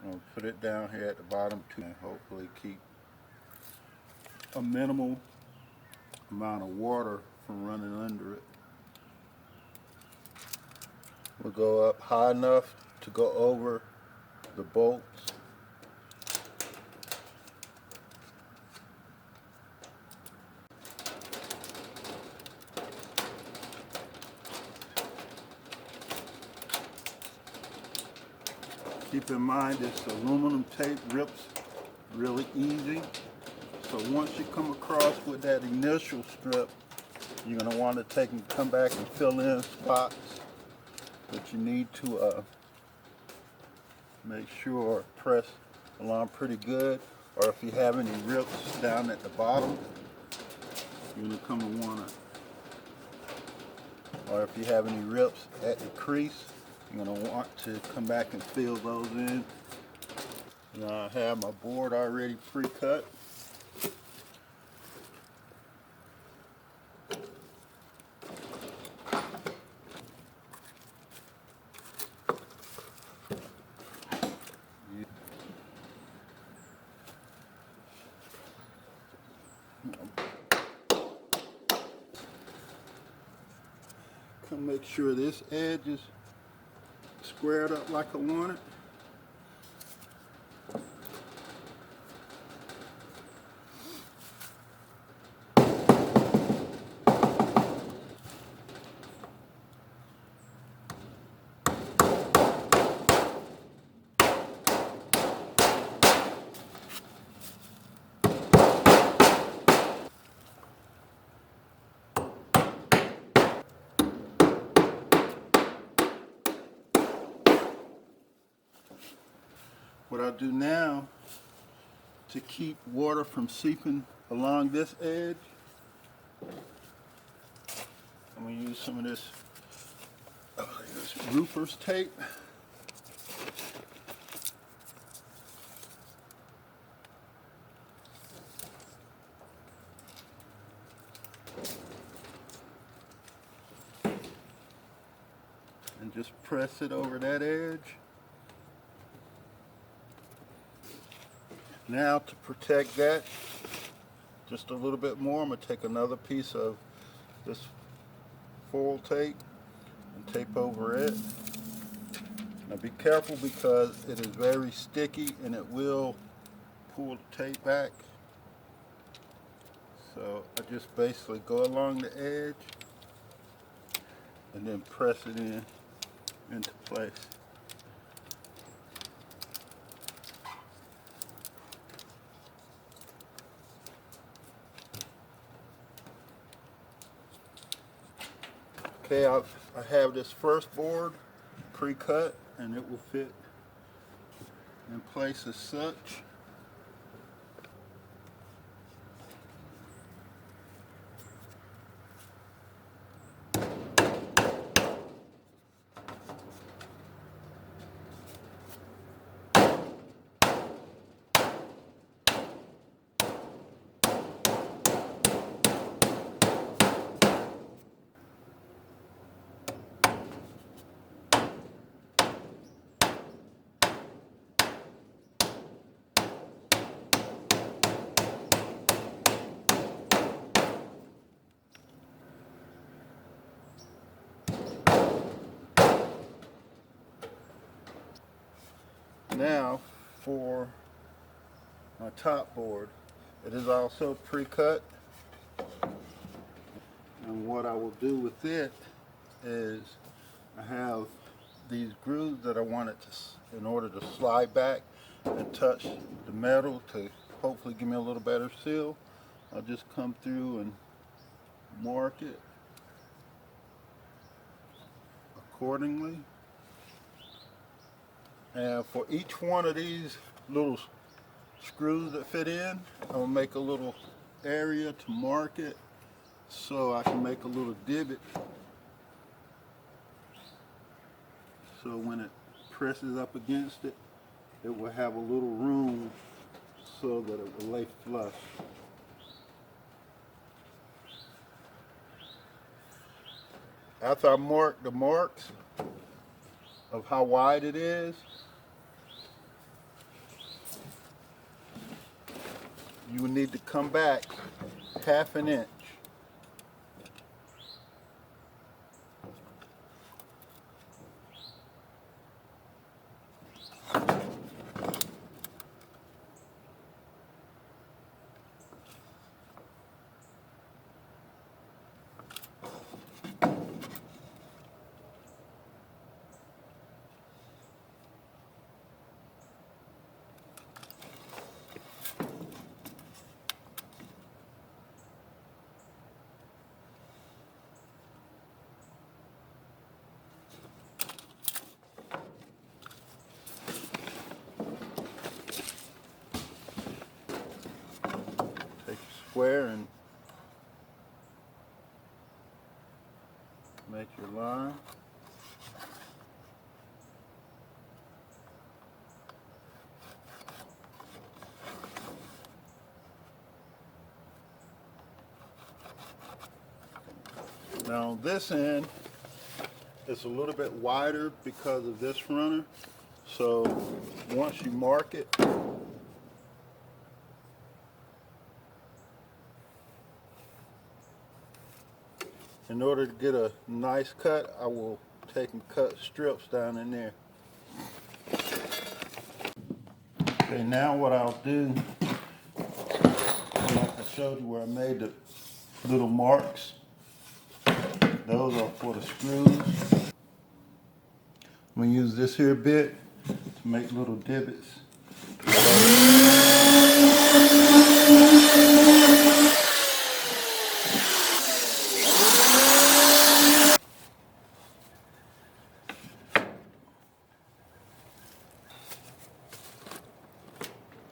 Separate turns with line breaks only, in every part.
I'm going to put it down here at the bottom too, and hopefully keep a minimal amount of water from running under it. We'll go up high enough to go over the bolts. Keep in mind this aluminum tape rips really easy. So once you come across with that initial strip, you're going to want to take and come back and fill in spots that you need to make sure press along pretty good. Or if you have any rips down at the bottom, you're going to come and want to, or if you have any rips at the crease, you're going to want to come back and fill those in. Now I have my board already pre-cut. Come make sure this edge is squared up like I want it. What I do now to keep water from seeping along this edge, I'm going to use some of this roofer's tape. And just press it over that edge. Now to protect that just a little bit more, I'm going to take another piece of this foil tape and tape over it. Now be careful because it is very sticky and it will pull the tape back. So I just basically go along the edge and then press it into place. Okay, I have this first board pre-cut and it will fit in place as such. Now for my top board, it is also pre-cut, and what I will do with it is I have these grooves that I want it to, in order to slide back and touch the metal to hopefully give me a little better seal. I'll just come through and mark it accordingly. And for each one of these little screws that fit in, I'll make a little area to mark it so I can make a little divot so when it presses up against it, it will have a little room so that it will lay flush. After I mark the marks of how wide it is, you will need to come back ½ an inch. Take your square and make your line. Now on this end, it's a little bit wider because of this runner. So once you mark it, in order to get a nice cut, I will take and cut strips down in there. Okay, now what I'll do, like I showed you where I made the little marks, those are for the screws. I'm going to use this here bit to make little divots.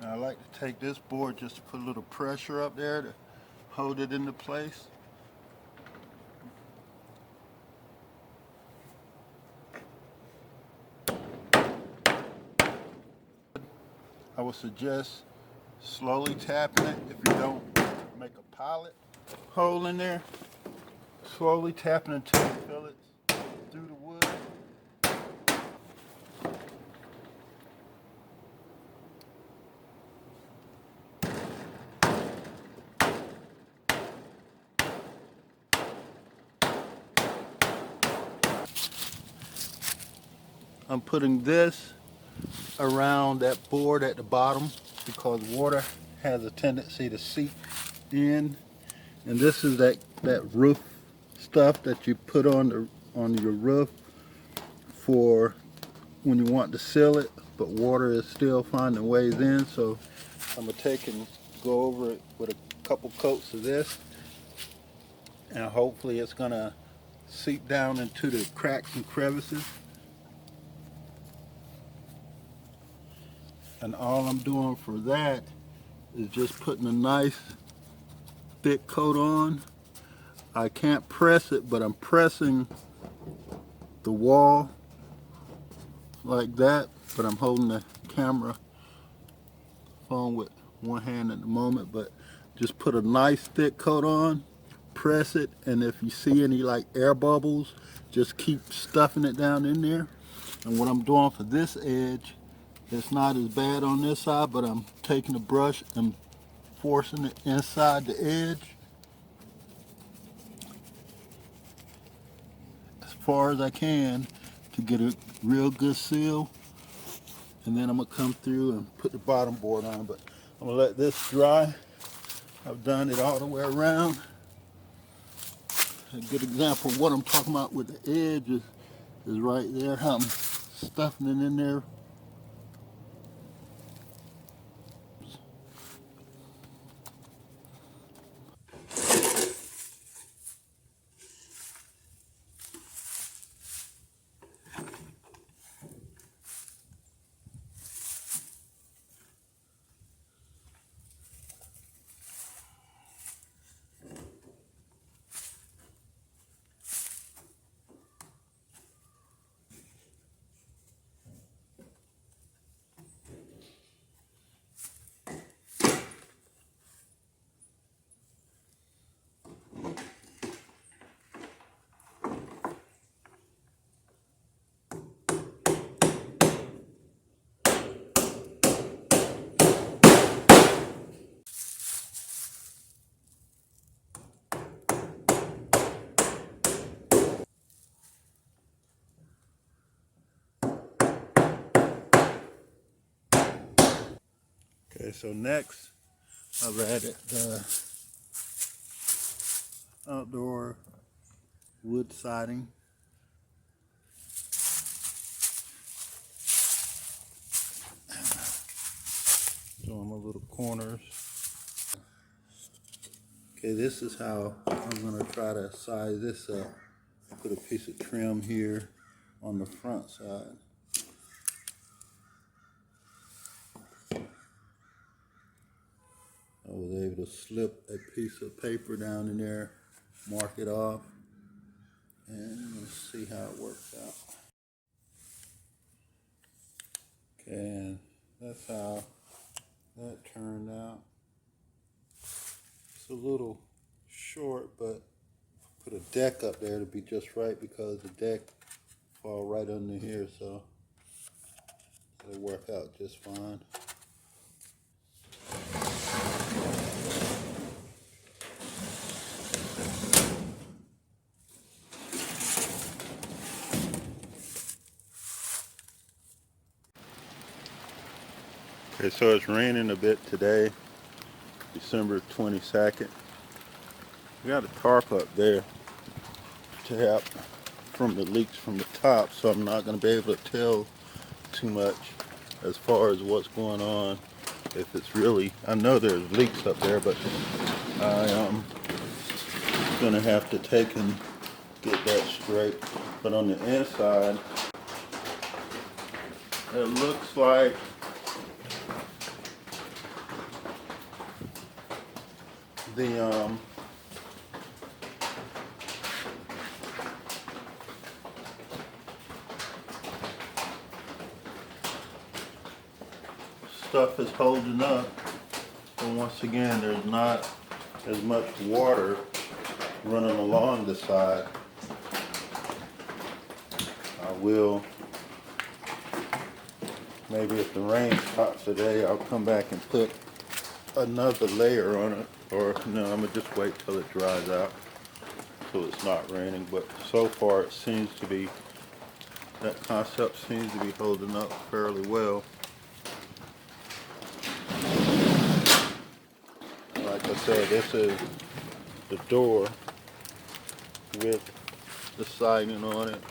Now I like to take this board just to put a little pressure up there to hold it into place. I would suggest slowly tapping it if you don't make a pilot hole in there. Slowly tapping until you feel it through the wood. I'm putting this around that board at the bottom because water has a tendency to seep in, and this is that roof stuff that you put on your roof for when you want to seal it, but water is still finding ways in. So I'm gonna take and go over it with a couple coats of this, and hopefully it's gonna seep down into the cracks and crevices. And all I'm doing for that is just putting a nice thick coat on. I can't press it, but I'm pressing the wall like that, but I'm holding the camera phone with one hand at the moment. But just put a nice thick coat on, press it, and if you see any like air bubbles, just keep stuffing it down in there. And what I'm doing for this edge, it's not as bad on this side, but I'm taking a brush and forcing it inside the edge as far as I can to get a real good seal. And then I'm gonna come through and put the bottom board on, but I'm gonna let this dry. I've done it all the way around. A good example of what I'm talking about with the edge is right there, how I'm stuffing it in there. Okay, so next I've added the outdoor wood siding. Doing my little corners. Okay, this is how I'm going to try to size this up. Put a piece of trim here on the front side. I was able to slip a piece of paper down in there, mark it off, and let's see how it works out. Okay, and that's how that turned out. It's a little short, but put a deck up there to be just right because the deck fall right under here, so it'll work out just fine. Okay, so it's raining a bit today, December 22nd. We got a tarp up there to help from the leaks from the top, so I'm not going to be able to tell too much as far as what's going on. If it's really, I know there's leaks up there, but I am going to have to take and get that straight. But on the inside, it looks like the stuff is holding up, but once again there's not as much water running along the side. I will, maybe if the rain stops today, I'll come back and put another layer on it, or no, I'm gonna just wait till it dries out so it's not raining. But so far it seems to be, that concept seems to be holding up fairly well. Like I said, this is the door with the siding on it.